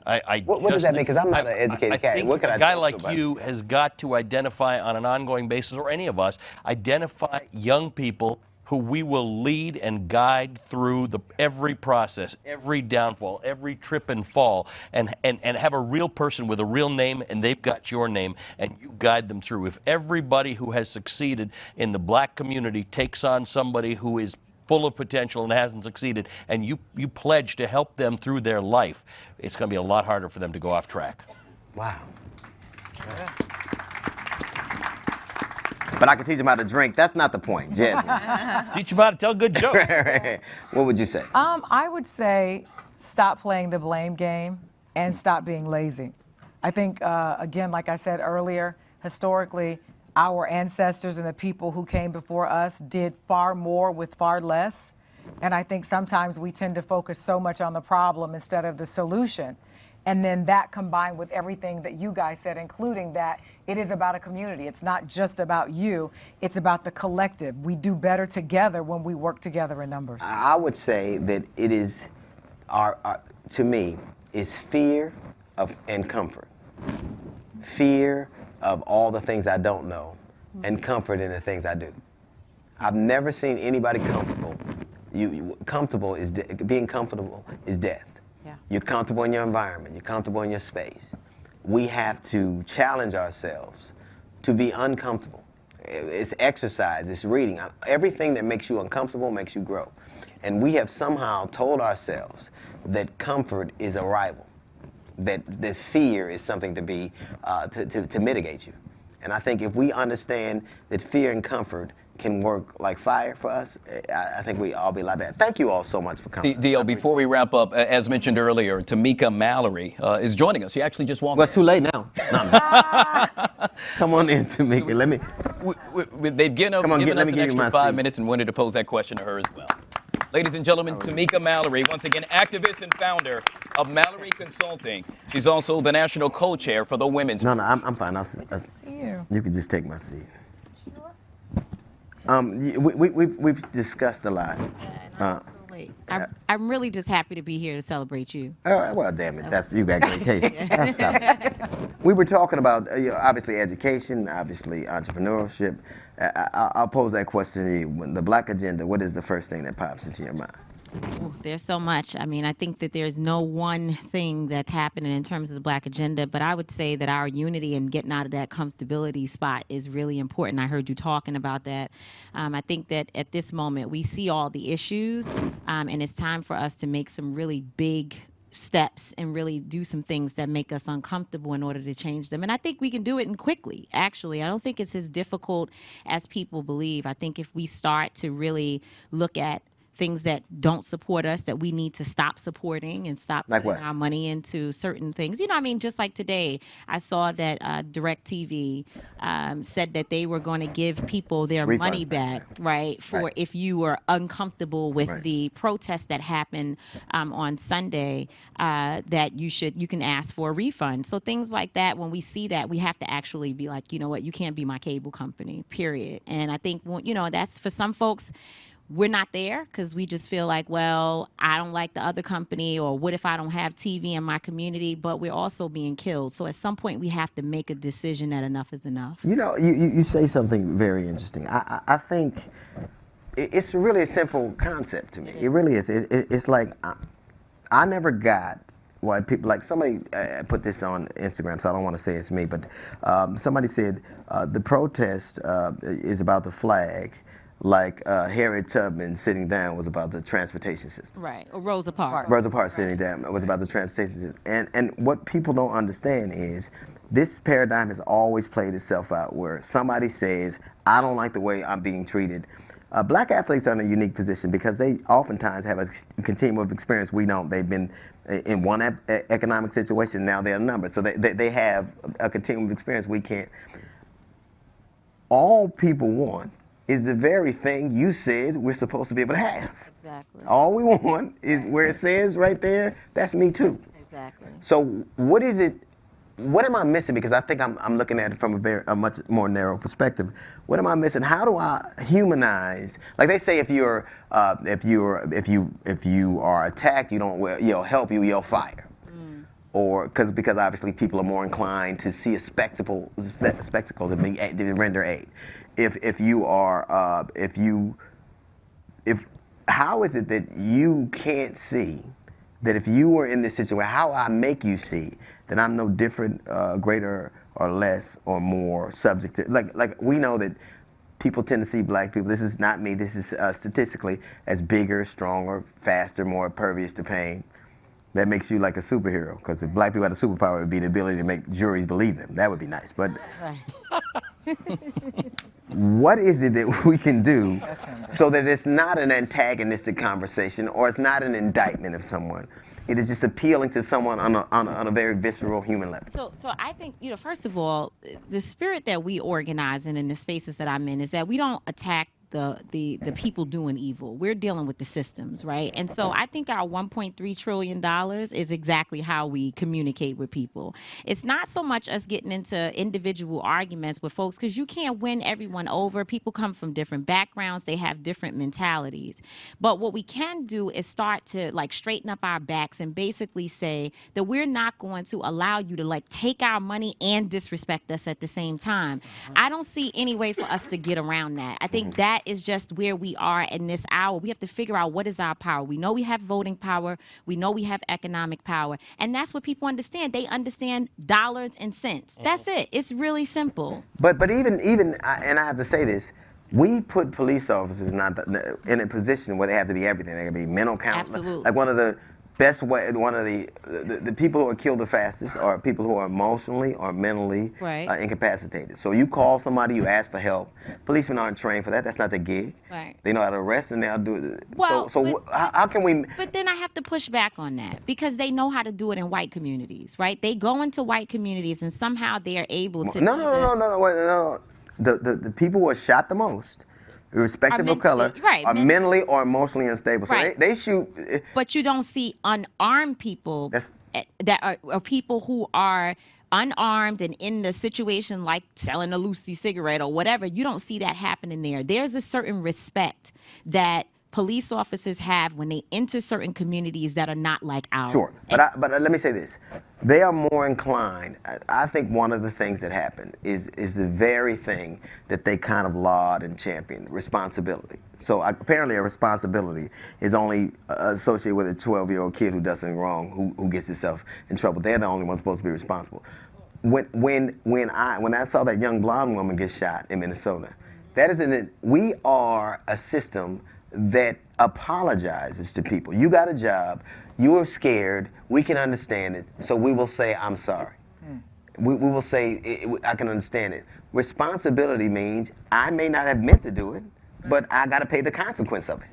What does that mean? Because I'm not an educated guy. What can a guy like you has got to identify on an ongoing basis, or any of us, identify young people who we will lead and guide through every process, every downfall, every trip and fall, and have a real person with a real name, and they've got your name, and you guide them through. If everybody who has succeeded in the black community takes on somebody who is full of potential and hasn't succeeded, and you pledge to help them through their life, it's going to be a lot harder for them to go off track. Wow. Yeah. But I can teach them how to drink. That's not the point, Jasmine. Teach them how to tell good jokes. What would you say? I would say stop playing the blame game and stop being lazy. I think, again, like I said earlier, historically, our ancestors and the people who came before us did far more with far less. And I think sometimes we tend to focus so much on the problem instead of the solution. And then that combined with everything that you guys said, including that it is about a community. It's not just about you. It's about the collective. We do better together when we work together in numbers. I would say that it is, to me, is fear and comfort. Fear of all the things I don't know, and comfort in the things I do. I've never seen anybody comfortable. Being comfortable is death. Yeah. You're comfortable in your environment. You're comfortable in your space. We have to challenge ourselves to be uncomfortable. It's exercise. It's reading. Everything that makes you uncomfortable makes you grow. And we have somehow told ourselves that comfort is a rival, that fear is something to be to mitigate you. And I think if we understand that fear and comfort can work like fire for us, I think we all be a lot better. Thank you all so much for coming. DL, before we wrap up, as mentioned earlier, Tamika Mallory is joining us. She actually just walked in. Well, it's too late now. Come on in, Tamika. Let me. They've given us an extra 5 minutes and wanted to pose that question to her as well. Ladies and gentlemen, Tamika Mallory, once again, activist and founder of Mallory Consulting. She's also the national co-chair for the Women's. No, I'm fine. I'll see you. You can just take my seat. We've discussed a lot. Absolutely. I'm really just happy to be here to celebrate you. Well, damn it. You got great taste. We were talking about, obviously, education, obviously, entrepreneurship. I'll pose that question to you. The Black agenda, what is the first thing that pops into your mind? Ooh, there's so much. I mean, I think that there's no one thing that's happening in terms of the Black agenda, but I would say that our unity and getting out of that comfortability spot is really important. I heard you talking about that. I think that at this moment we see all the issues, and it's time for us to make some really big steps and really do some things that make us uncomfortable in order to change them. And I think we can do it and quickly, actually. I don't think it's as difficult as people believe. I think if we start to really look at things that don't support us that we need to stop supporting and stop putting our money into certain things. You know, I mean, just like today, I saw that DirecTV said that they were going to give people their money back, right, for if you were uncomfortable with the protest that happened on Sunday, that you can ask for a refund. So things like that, when we see that, we have to actually be like, you know what, you can't be my cable company, period. And I think, you know, that's for some folks, we're not there because we just feel like, well, I don't like the other company, or what if I don't have TV in my community? But we're also being killed. So at some point, we have to make a decision that enough is enough. You know, you say something very interesting. I think it's really a simple concept to me. It really is. It's like I never got why people, like somebody put this on Instagram, so I don't want to say it's me, but somebody said the protest is about the flag, like Harriet Tubman sitting down was about the transportation system. Right, or Rosa Parks. Rosa Parks sitting down was about the transportation system. And what people don't understand is this paradigm has always played itself out where somebody says, I don't like the way I'm being treated. Black athletes are in a unique position because they oftentimes have a continuum of experience we don't. They've been in one economic situation, now they're a number. So they have a continuum of experience we can't. All people want is the very thing you said we're supposed to be able to have. Exactly. All we want is where it says right there, that's me too. Exactly. So what is it, what am I missing? Because I think I'm looking at it from a much more narrow perspective. What am I missing? How do I humanize? Like they say, if you are attacked, you don't yell help, you yell fire. Or because obviously people are more inclined to see a spectacle to render aid. How is it that you can't see that if you were in this situation, how I make you see that I'm no different, greater or less or more subject to, like we know that people tend to see black people, this is not me, this is statistically, as bigger, stronger, faster, more impervious to pain. That makes you like a superhero, because if black people had a superpower, it would be the ability to make juries believe them. That would be nice. But what is it that we can do so that it's not an antagonistic conversation or it's not an indictment of someone? It is just appealing to someone on a very visceral human level. So I think, you know, first of all, the spirit that we organize in the spaces that I'm in is that we don't attack the people doing evil. We're dealing with the systems, right? And so I think our $1.3 trillion is exactly how we communicate with people. It's not so much us getting into individual arguments with folks, because you can't win everyone over. People come from different backgrounds. They have different mentalities. But what we can do is start to like straighten up our backs and basically say that we're not going to allow you to like take our money and disrespect us at the same time. I don't see any way for us to get around that. I think that is just where we are in this hour. We have to figure out what is our power. We know we have voting power. We know we have economic power. And that's what people understand. They understand dollars and cents. That's it. It's really simple. But even and I have to say this, we put police officers in a position where they have to be everything. They can be mental counselor. Absolutely. Like one of the best way, one of the people who are killed the fastest are people who are emotionally or mentally incapacitated. So you call somebody, you ask for help. Policemen aren't trained for that. That's not their gig. Right. They know how to arrest and they'll do it. Well, how can we? But then I have to push back on that because they know how to do it in white communities, right? They go into white communities and somehow they are able to. No. The people who are shot the most, irrespective of color, are mentally or emotionally unstable. So they shoot. But you don't see unarmed people that are people who are unarmed and in the situation like selling a Lucy cigarette or whatever. You don't see that happening there. There's a certain respect that police officers have when they enter certain communities that are not like ours. Sure, but let me say this. They are more inclined. I think one of the things that happened is the very thing that they kind of laud and champion, responsibility. So apparently a responsibility is only associated with a 12-year-old kid who does something wrong, who gets himself in trouble. They're the only ones supposed to be responsible. When I saw that young blonde woman get shot in Minnesota, we are a system that apologizes to people. You got a job, you are scared, we can understand it, so we will say, I'm sorry. We will say, I can understand it. Responsibility means I may not have meant to do it, but I got to pay the consequence of it.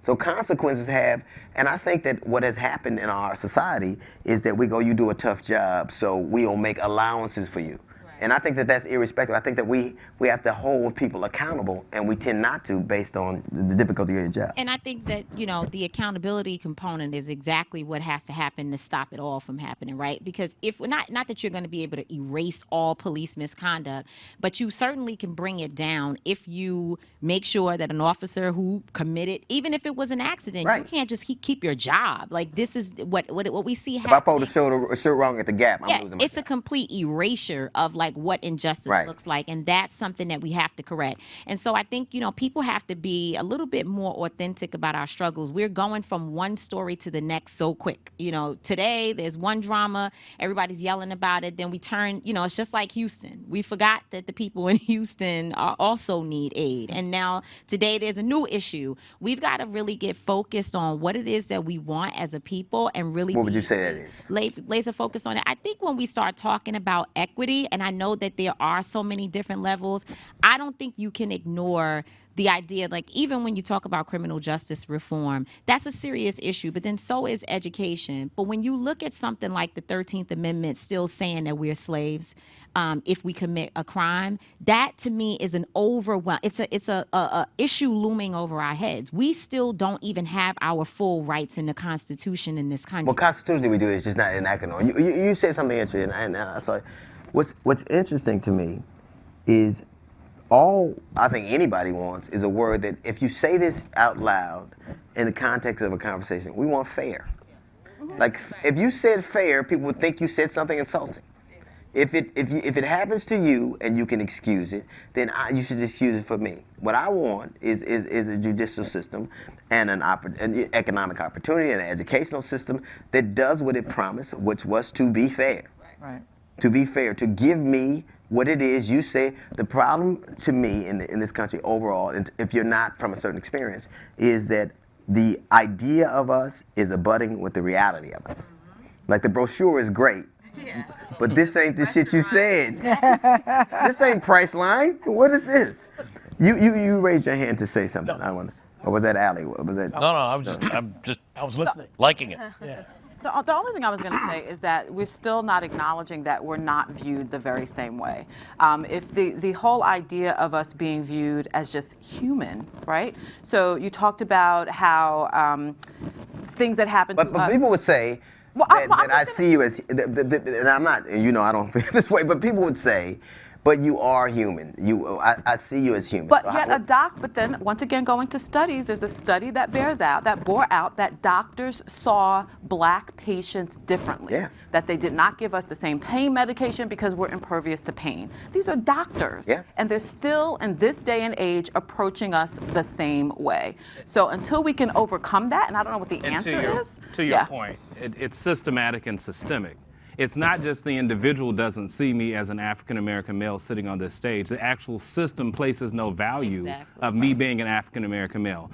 So consequences have, and I think that what has happened in our society is that we go, you do a tough job, so we will make allowances for you. And I think that that's irrespective. I think that we have to hold people accountable, and we tend not to based on the difficulty of your job. And I think that, you know, the accountability component is exactly what has to happen to stop it all from happening, right? Because if not that you're going to be able to erase all police misconduct, but you certainly can bring it down if you make sure that an officer who committed, even if it was an accident, you can't just keep your job. Like, this is what we see happening. If I pull the shirt wrong at the Gap, I'm losing my it's job. a complete erasure of, like, what injustice looks like, and that's something that we have to correct. And so I think, you know, people have to be a little bit more authentic about our struggles. We're going from one story to the next so quick. You know, today there's one drama, everybody's yelling about it, then we turn, you know, it's just like Houston. We forgot that the people in Houston also need aid, and now today there's a new issue. We've got to really get focused on what it is that we want as a people, and really what would you say that is? Laser focus on it. I think when we start talking about equity, and I know that there are so many different levels, I don't think you can ignore the idea, like, even when you talk about criminal justice reform, that's a serious issue, but then so is education. But when you look at something like the 13th Amendment still saying that we're slaves if we commit a crime, that to me is an it's a issue looming over our heads. We still don't even have our full rights in the Constitution in this country. Well, constitutionally we do, it's just not enacted on. You said something interesting, and I saw it. What's interesting to me is all I think anybody wants is a word that if you say this out loud in the context of a conversation, we want fair. Like, if you said fair, people would think you said something insulting. If it happens to you and you can excuse it, then you should excuse it for me. What I want is a judicial system and an economic opportunity and an educational system that does what it promised, which was to be fair. Right. To be fair, to give me what it is you say. The problem to me in this country overall, and if you're not from a certain experience, is that the idea of us is abutting with the reality of us. Like, the brochure is great, but this ain't the shit you said. This ain't Priceline. What is this? You raised your hand to say something. No. I wonder. Or was that Allie? Was that? No, I was listening, liking it. Yeah. The only thing I was going to say is that we're still not acknowledging that we're not viewed the very same way. If the whole idea of us being viewed as just human, right? So you talked about how things that happen to us. But people would say that I see you as, and I'm not, you know, I don't feel this way, but people would say, but you are human. I see you as human. But yet but then, once again, going to studies, there's a study that bore out that doctors saw black patients differently. Yeah. That they did not give us the same pain medication because we're impervious to pain. These are doctors. Yeah. And they're still, in this day and age, approaching us the same way. So until we can overcome that, and I don't know what the answer is. To your point, it's systematic and systemic. It's not just the individual doesn't see me as an African-American male sitting on this stage. The actual system places no value of me being an African-American male.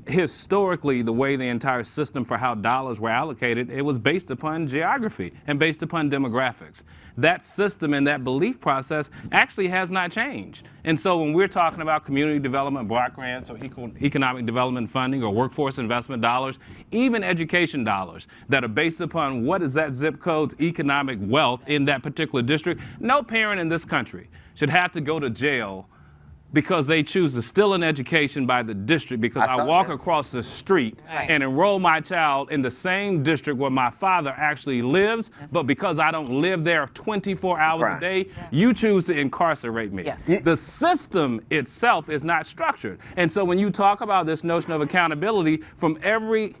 Historically, the way the entire system for how dollars were allocated, it was based upon geography and based upon demographics. That system and that belief process actually has not changed. And so when we're talking about community development block grants or economic development funding or workforce investment dollars, even education dollars that are based upon what is that zip code's economic wealth in that particular district, no parent in this country should have to go to jail because they choose to steal an education by the district because I walk across the street and enroll my child in the same district where my father actually lives, but because I don't live there 24 hours a day, you choose to incarcerate me. Yes. The system itself is not structured. And so when you talk about this notion of accountability from every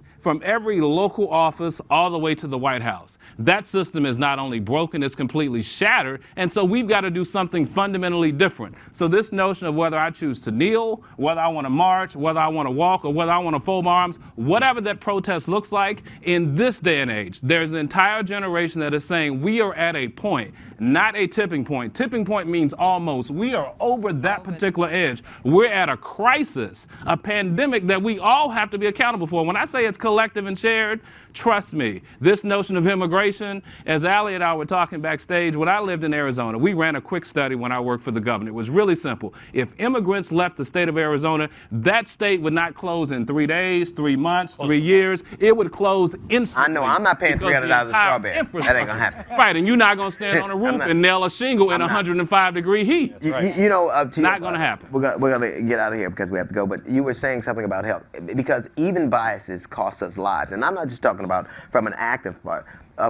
local office all the way to the White House, That system is not only broken, it's completely shattered, and so we've got to do something fundamentally different. So this notion of whether I choose to kneel, whether I want to march, whether I want to walk, or whether I want to fold my arms, whatever that protest looks like, in this day and age, there's an entire generation that is saying we are at a point, not a tipping point. Tipping point means almost. We are over that particular edge. We're at a crisis, a pandemic that we all have to be accountable for. When I say it's collective and shared, trust me, this notion of immigration, as Allie and I were talking backstage, when I lived in Arizona, we ran a quick study when I worked for the governor. It was really simple. If immigrants left the state of Arizona, that state would not close in 3 days, 3 months, 3 years. It would close instantly. I know, I'm not paying $300 a strawberry. That ain't gonna happen. Right, and you're not gonna stand on a roof and nail a shingle in 105-degree heat. You know, not gonna happen. We're gonna get out of here because we have to go. But you were saying something about health, because even biases cost us lives, and I'm not just talking about from an active part.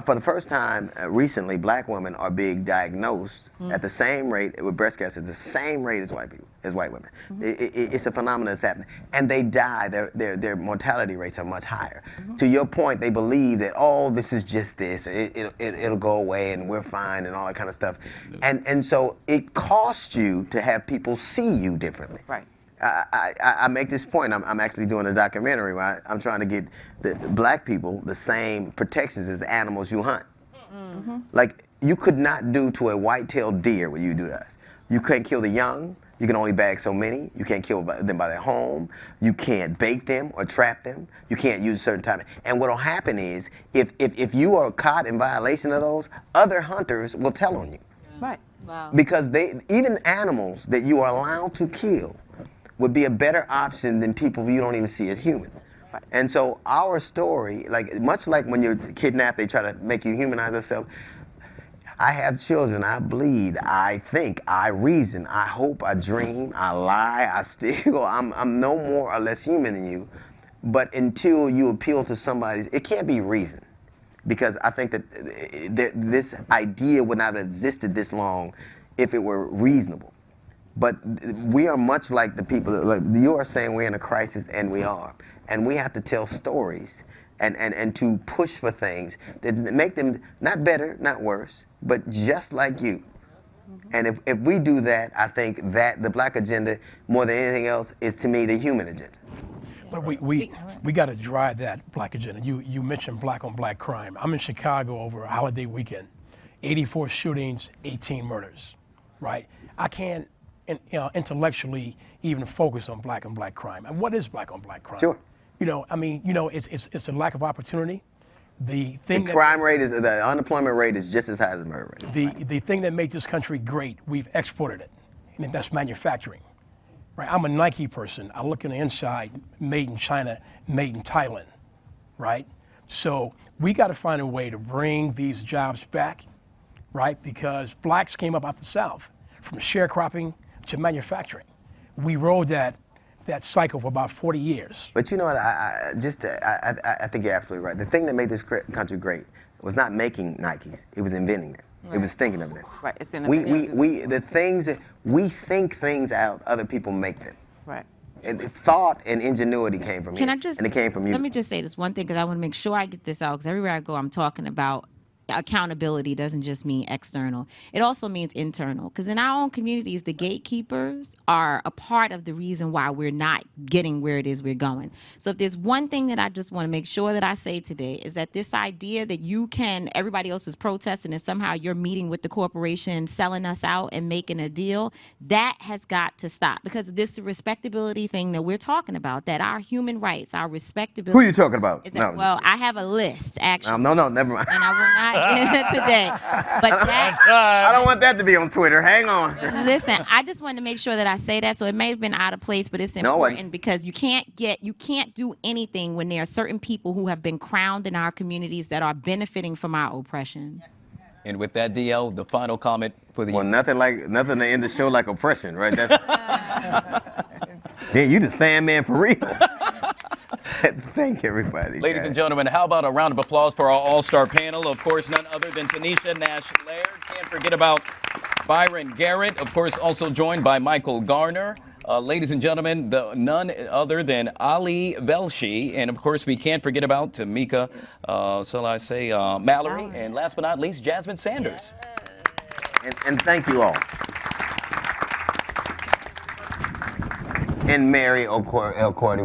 For the first time recently, black women are being diagnosed at the same rate with breast cancer, the same rate as white people, as white women. It's a phenomenon that's happening, and they die. Their mortality rates are much higher. To your point, they believe that, oh, this is just this, it'll go away and we're fine and all that kind of stuff, and so it costs you to have people see you differently. Right. I make this point. I'm actually doing a documentary where I'm trying to get the black people the same protections as animals you hunt. Like, you could not do to a white-tailed deer what you do to us. You can't kill the young. You can only bag so many. You can't kill them by their home. You can't bait them or trap them. You can't use a certain time. And what will happen is, if you are caught in violation of those, other hunters will tell on you. Right. Wow. Because even animals that you are allowed to kill would be a better option than people you don't even see as human. And so our story, much like when you're kidnapped, they try to make you humanize yourself. I have children, I bleed, I think, I reason, I hope, I dream, I lie, I steal. I'm no more or less human than you. But until you appeal to somebody, it can't be reason. Because I think that this idea would not have existed this long if it were reasonable. But we are much like the people, like you are saying, we're in a crisis, and we are. And we have to tell stories and to push for things that make them not better, not worse, but just like you. And if we do that, I think that the black agenda, more than anything else, is to me the human agenda. But we got to drive that black agenda. You mentioned black on black crime. I'm in Chicago over a holiday weekend. 84 shootings, 18 murders, right? I can't intellectually even focus on black on black crime. And what is black on black crime? Sure. It's a lack of opportunity. The unemployment rate is just as high as the murder rate. The thing that makes this country great, we've exported it, and that's manufacturing. Right? I'm a Nike person. I look on the inside, made in China, made in Thailand, right? So we got to find a way to bring these jobs back, right? Because blacks came up out the South, from sharecropping to manufacturing. We rode that cycle for about 40 years. But you know what? I think you're absolutely right. The thing that made this country great was not making Nikes; it was inventing them. Right. It was thinking of them. Right. It's we think things out, other people make them. Right. And thought and ingenuity came from you. And it came from you. Let me just say this one thing, because I want to make sure I get this out, because everywhere I go, I'm talking about accountability doesn't just mean external. It also means internal, because in our own communities, the gatekeepers are a part of the reason why we're not getting where it is we're going. So if there's one thing that I just want to make sure that I say today, is that this idea that everybody else is protesting and somehow you're meeting with the corporation, selling us out and making a deal, that has got to stop. Because this respectability thing that we're talking about, that our human rights, our respectability. Who are you talking about? Well, I have a list, actually. No, never mind. And I will not today. But I don't want that to be on Twitter. Hang on. Listen, I just wanted to make sure that I say that, so it may have been out of place, but it's important because you can't do anything when there are certain people who have been crowned in our communities that are benefiting from our oppression. And with that, DL, the final comment for the nothing to end the show like oppression, right? That's yeah, you the Sandman for real. Thank everybody. Ladies and gentlemen, how about a round of applause for our all-star panel? Of course, none other than Tanisha Nash-Laird. Can't forget about Byron Garrett. Of course, also joined by Michael Garner. Ladies and gentlemen, none other than Ali Velshi. And, of course, we can't forget about Tamika, Mallory. And last but not least, Jasmine Sanders. And thank you all. And Mary Elcordy.